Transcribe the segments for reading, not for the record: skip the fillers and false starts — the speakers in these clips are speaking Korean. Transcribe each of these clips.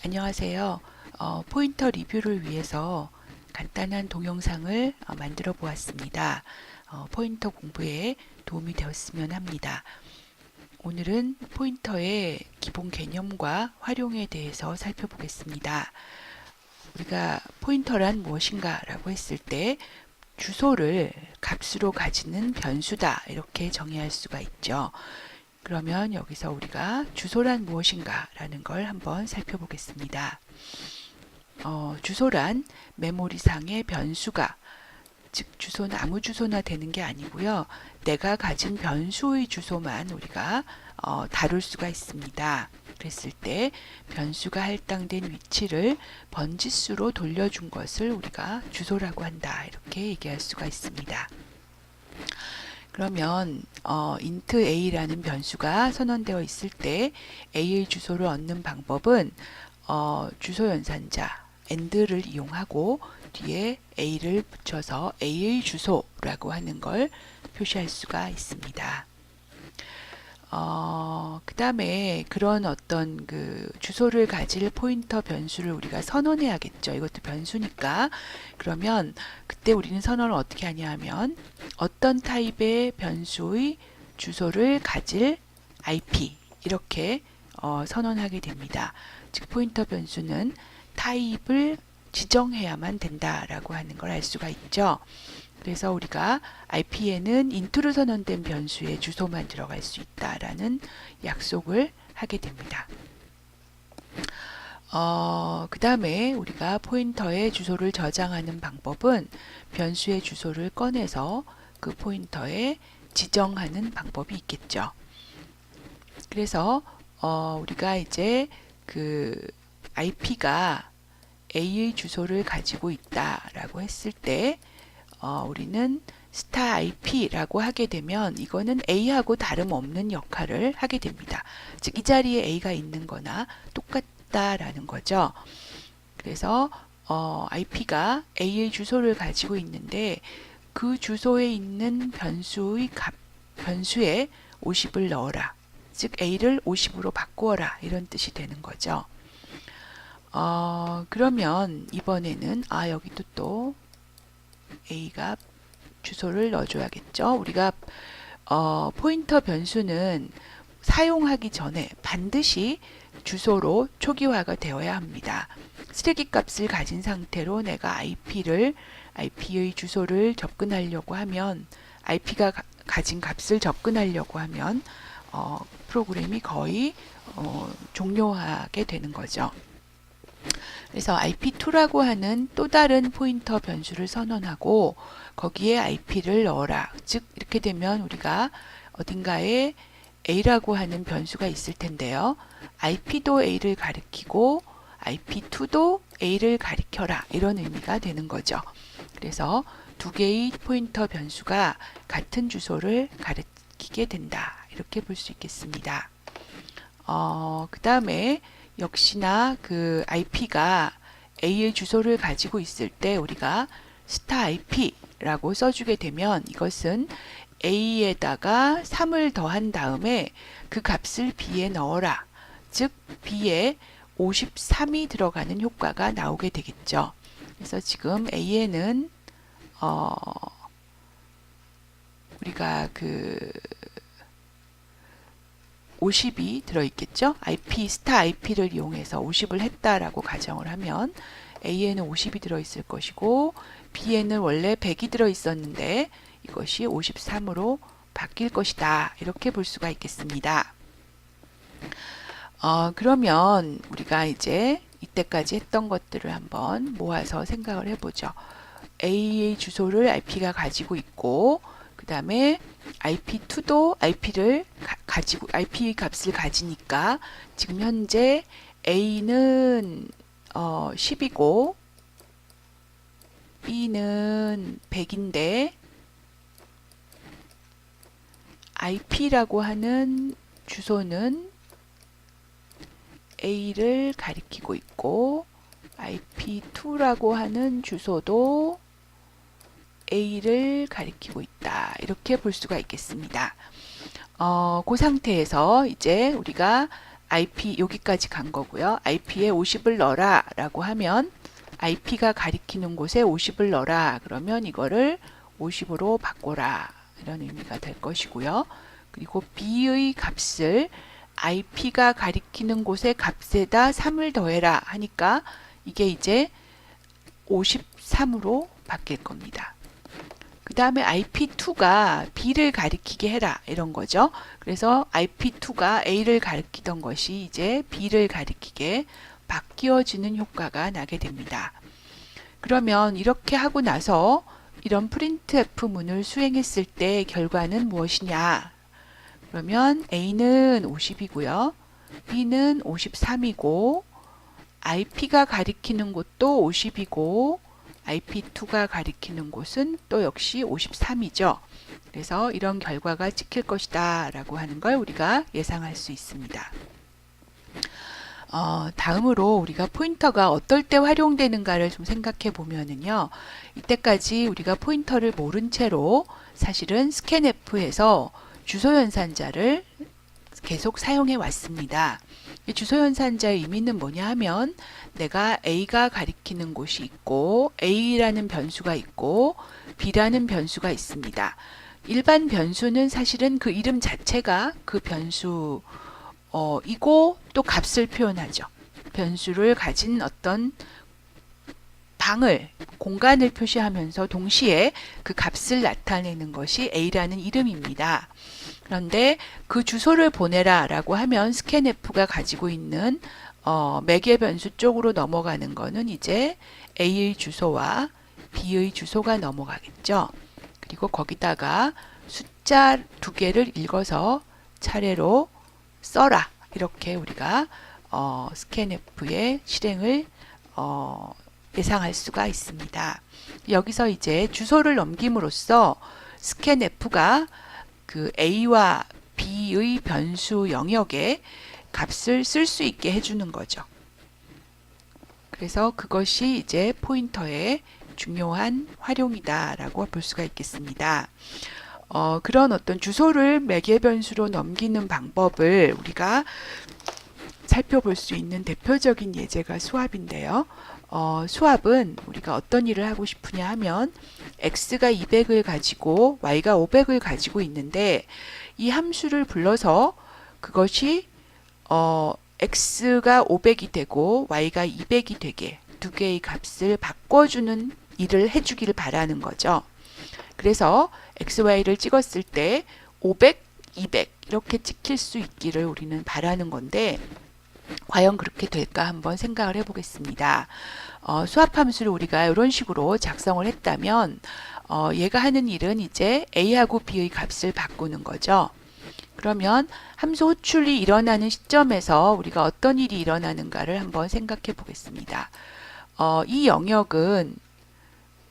안녕하세요. 포인터 리뷰를 위해서 간단한 동영상을 만들어 보았습니다. 포인터 공부에 도움이 되었으면 합니다. 오늘은 포인터의 기본 개념과 활용에 대해서 살펴보겠습니다. 우리가 포인터란 무엇인가 라고 했을 때 주소를 값으로 가지는 변수다 이렇게 정의할 수가 있죠. 그러면 여기서 우리가 주소란 무엇인가 라는 걸 한번 살펴보겠습니다. 주소란 메모리상의 변수가, 즉 주소는 아무 주소나 되는 게 아니고요. 내가 가진 변수의 주소만 우리가 다룰 수가 있습니다. 그랬을 때 변수가 할당된 위치를 번지수로 돌려준 것을 우리가 주소라고 한다 이렇게 얘기할 수가 있습니다. 그러면 int a라는 변수가 선언되어 있을 때 a의 주소를 얻는 방법은 주소 연산자 and를 이용하고 뒤에 a를 붙여서 a의 주소라고 하는 걸 표시할 수가 있습니다. 그 다음에 그런 어떤 그 주소를 가질 포인터 변수를 우리가 선언해야겠죠. 이것도 변수니까. 그러면 그때 우리는 선언을 어떻게 하냐 하면 어떤 타입의 변수의 주소를 가질 IP 이렇게 선언하게 됩니다. 즉 포인터 변수는 타입을 지정해야만 된다라고 하는 걸 알 수가 있죠. 그래서 우리가 IP에는 int로 선언된 변수의 주소만 들어갈 수 있다라는 약속을 하게 됩니다. 그 다음에 우리가 포인터의 주소를 저장하는 방법은 변수의 주소를 꺼내서 그 포인터에 지정하는 방법이 있겠죠. 그래서 우리가 이제 그 IP가 A의 주소를 가지고 있다라고 했을 때 우리는 star IP라고 하게 되면 이거는 A하고 다름없는 역할을 하게 됩니다. 즉 이 자리에 A가 있는 거나 똑같다라는 거죠. 그래서 IP가 A의 주소를 가지고 있는데 그 주소에 있는 변수에 50을 넣어라. 즉 A를 50으로 바꾸어라. 이런 뜻이 되는 거죠. 그러면 이번에는 여기도 또 A가 주소를 넣어줘야겠죠. 우리가 포인터 변수는 사용하기 전에 반드시 주소로 초기화가 되어야 합니다. 쓰레기 값을 가진 상태로 내가 IP의 주소를 접근하려고 하면 IP가 가진 값을 접근하려고 하면 프로그램이 거의 종료하게 되는 거죠. 그래서 IP2라고 하는 또 다른 포인터 변수를 선언하고 거기에 IP를 넣어라. 즉 이렇게 되면 우리가 어딘가에 A라고 하는 변수가 있을 텐데요. IP도 A를 가리키고 IP2도 A를 가리켜라. 이런 의미가 되는 거죠. 그래서 두 개의 포인터 변수가 같은 주소를 가리키게 된다. 이렇게 볼 수 있겠습니다. 그 다음에 역시나 그 IP가 A의 주소를 가지고 있을 때 우리가 star IP라고 써주게 되면 이것은 A에다가 3을 더한 다음에 그 값을 B에 넣어라. 즉 B에 53이 들어가는 효과가 나오게 되겠죠. 그래서 지금 A에는 우리가 그 50이 들어있겠죠. star IP를 이용해서 50을 했다라고 가정을 하면 A에는 50이 들어있을 것이고 B에는 원래 100이 들어있었는데 이것이 53으로 바뀔 것이다. 이렇게 볼 수가 있겠습니다. 그러면 우리가 이제 이때까지 했던 것들을 한번 모아서 생각을 해보죠. A의 주소를 IP가 가지고 있고 그 다음에 IP2도 IP 값을 가지니까 지금 현재 A는 10이고 B는 100인데 IP라고 하는 주소는 A를 가리키고 있고 IP2라고 하는 주소도 A를 가리키고 있다. 이렇게 볼 수가 있겠습니다. 그 상태에서 이제 우리가 IP 여기까지 간 거고요. IP에 50을 넣어라 라고 하면 IP가 가리키는 곳에 50을 넣어라. 그러면 이거를 50으로 바꿔라. 이런 의미가 될 것이고요. 그리고 B의 값을 IP가 가리키는 곳의 값에다 3을 더해라 하니까 이게 이제 53으로 바뀔 겁니다. 그 다음에 IP2가 B를 가리키게 해라 이런 거죠. 그래서 IP2가 A를 가리키던 것이 이제 B를 가리키게 바뀌어지는 효과가 나게 됩니다. 그러면 이렇게 하고 나서 이런 printf 문을 수행했을 때 결과는 무엇이냐? 그러면 A는 50이고요. B는 53이고 IP가 가리키는 곳도 50이고 IP2가 가리키는 곳은 또 역시 53이죠. 그래서 이런 결과가 찍힐 것이다 라고 하는 걸 우리가 예상할 수 있습니다. 다음으로 우리가 포인터가 어떨 때 활용되는가를 좀 생각해 보면은요. 이때까지 우리가 포인터를 모른 채로 사실은 스캔F에서 주소연산자를 계속 사용해 왔습니다. 이 주소연산자의 의미는 뭐냐 하면 내가 A가 가리키는 곳이 있고 A라는 변수가 있고 B라는 변수가 있습니다. 일반 변수는 사실은 그 이름 자체가 그 변수 이고 또 값을 표현하죠. 변수를 가진 어떤 방을 공간을 표시하면서 동시에 그 값을 나타내는 것이 A라는 이름입니다. 그런데 그 주소를 보내라 라고 하면 스캔F가 가지고 있는 매개 변수 쪽으로 넘어가는 거는 이제 A의 주소와 B의 주소가 넘어가겠죠. 그리고 거기다가 숫자 2개를 읽어서 차례로 써라. 이렇게 우리가 스캔F의 실행을 예상할 수가 있습니다. 여기서 이제 주소를 넘김으로써 스캔F가 그 A와 B의 변수 영역에 값을 쓸 수 있게 해주는 거죠. 그래서 그것이 이제 포인터의 중요한 활용이다라고 볼 수가 있겠습니다. 그런 어떤 주소를 매개 변수로 넘기는 방법을 우리가 살펴볼 수 있는 대표적인 예제가 수압인데요. 수압은 우리가 어떤 일을 하고 싶으냐 하면 x가 200을 가지고 y가 500을 가지고 있는데 이 함수를 불러서 그것이 x가 500이 되고 y가 200이 되게 두 개의 값을 바꿔주는 일을 해주기를 바라는 거죠. 그래서 xy를 찍었을 때 500, 200 이렇게 찍힐 수 있기를 우리는 바라는 건데 과연 그렇게 될까 한번 생각을 해보겠습니다. 수압함수를 우리가 이런 식으로 작성을 했다면 얘가 하는 일은 이제 A하고 B의 값을 바꾸는 거죠. 그러면 함수 호출이 일어나는 시점에서 우리가 어떤 일이 일어나는가를 한번 생각해 보겠습니다. 이 영역은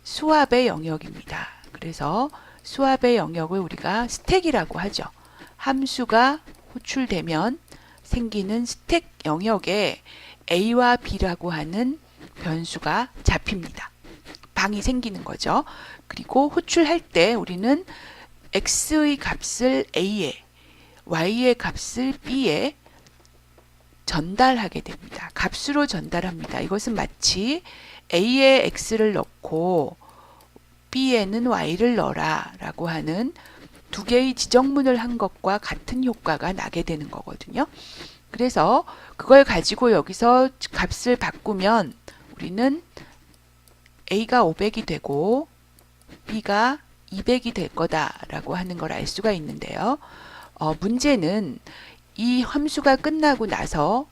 수압의 영역입니다. 그래서 수압의 영역을 우리가 스택이라고 하죠. 함수가 호출되면 생기는 스택 영역에 A와 B라고 하는 변수가 잡힙니다. 방이 생기는 거죠. 그리고 호출할 때 우리는 X의 값을 A에, Y의 값을 B에 전달하게 됩니다. 값으로 전달합니다. 이것은 마치 A에 X를 넣고 B에는 Y를 넣어라 라고 하는 두 개의 지정문을 한 것과 같은 효과가 나게 되는 거거든요. 그래서 그걸 가지고 여기서 값을 바꾸면 우리는 A가 500이 되고 B가 200이 될 거다라고 하는 걸 알 수가 있는데요. 문제는 이 함수가 끝나고 나서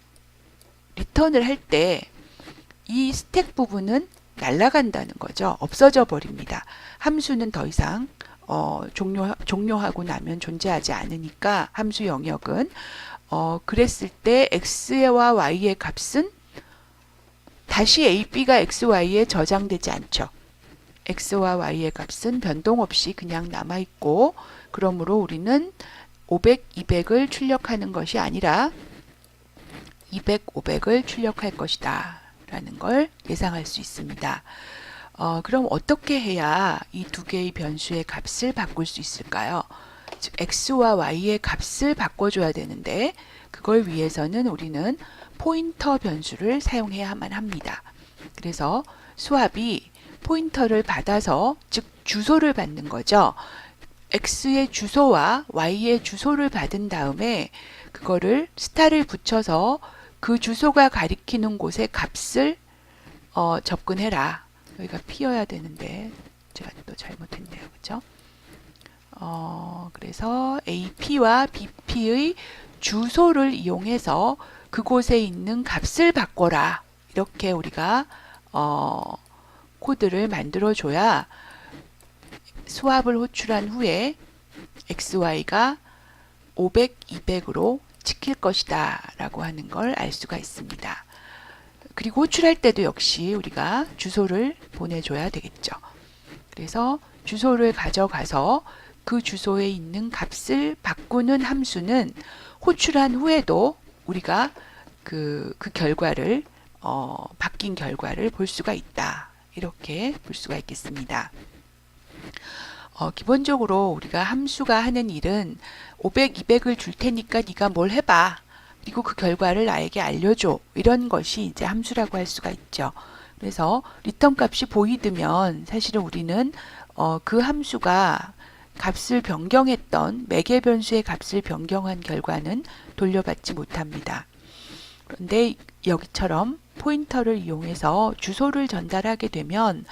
리턴을 할 때 이 스택 부분은 날아간다는 거죠. 없어져 버립니다. 함수는 더 이상 종료하고 나면 존재하지 않으니까 함수 영역은 그랬을 때 x와 y의 값은 다시 a, b가 x, y에 저장되지 않죠. x와 y의 값은 변동 없이 그냥 남아있고 그러므로 우리는 500, 200을 출력하는 것이 아니라 200, 500을 출력할 것이다 라는 걸 예상할 수 있습니다. 그럼 어떻게 해야 이 두 개의 변수의 값을 바꿀 수 있을까요? 즉 x와 y의 값을 바꿔줘야 되는데 그걸 위해서는 우리는 포인터 변수를 사용해야만 합니다. 그래서 수압이 포인터를 받아서, 즉 주소를 받는 거죠. x의 주소와 y의 주소를 받은 다음에 그거를 스타를 붙여서 그 주소가 가리키는 곳에 값을 접근해라. 여기가 p여야 되는데 제가 또 잘못했네요. 그죠? 그래서 AP와 BP의 주소를 이용해서 그곳에 있는 값을 바꿔라. 이렇게 우리가 코드를 만들어 줘야 수압을 호출한 후에 XY가 500, 200으로 찍힐 것이다 라고 하는 걸 알 수가 있습니다. 그리고 호출할 때도 역시 우리가 주소를 보내줘야 되겠죠. 그래서 주소를 가져가서 그 주소에 있는 값을 바꾸는 함수는 호출한 후에도 우리가 그 결과를 바뀐 결과를 볼 수가 있다. 이렇게 볼 수가 있겠습니다. 기본적으로 우리가 함수가 하는 일은 500, 200을 줄 테니까 네가 뭘 해봐. 그리고 그 결과를 나에게 알려줘. 이런 것이 이제 함수라고 할 수가 있죠. 그래서 리턴 값이 보이드면 사실은 우리는 그 함수가 값을 변경했던 매개 변수의 값을 변경한 결과는 돌려받지 못합니다. 그런데 여기처럼 포인터를 이용해서 주소를 전달하게 되면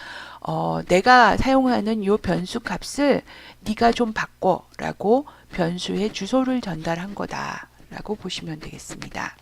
내가 사용하는 이 변수 값을 네가 좀 바꿔 라고 변수의 주소를 전달한 거다 라고 보시면 되겠습니다.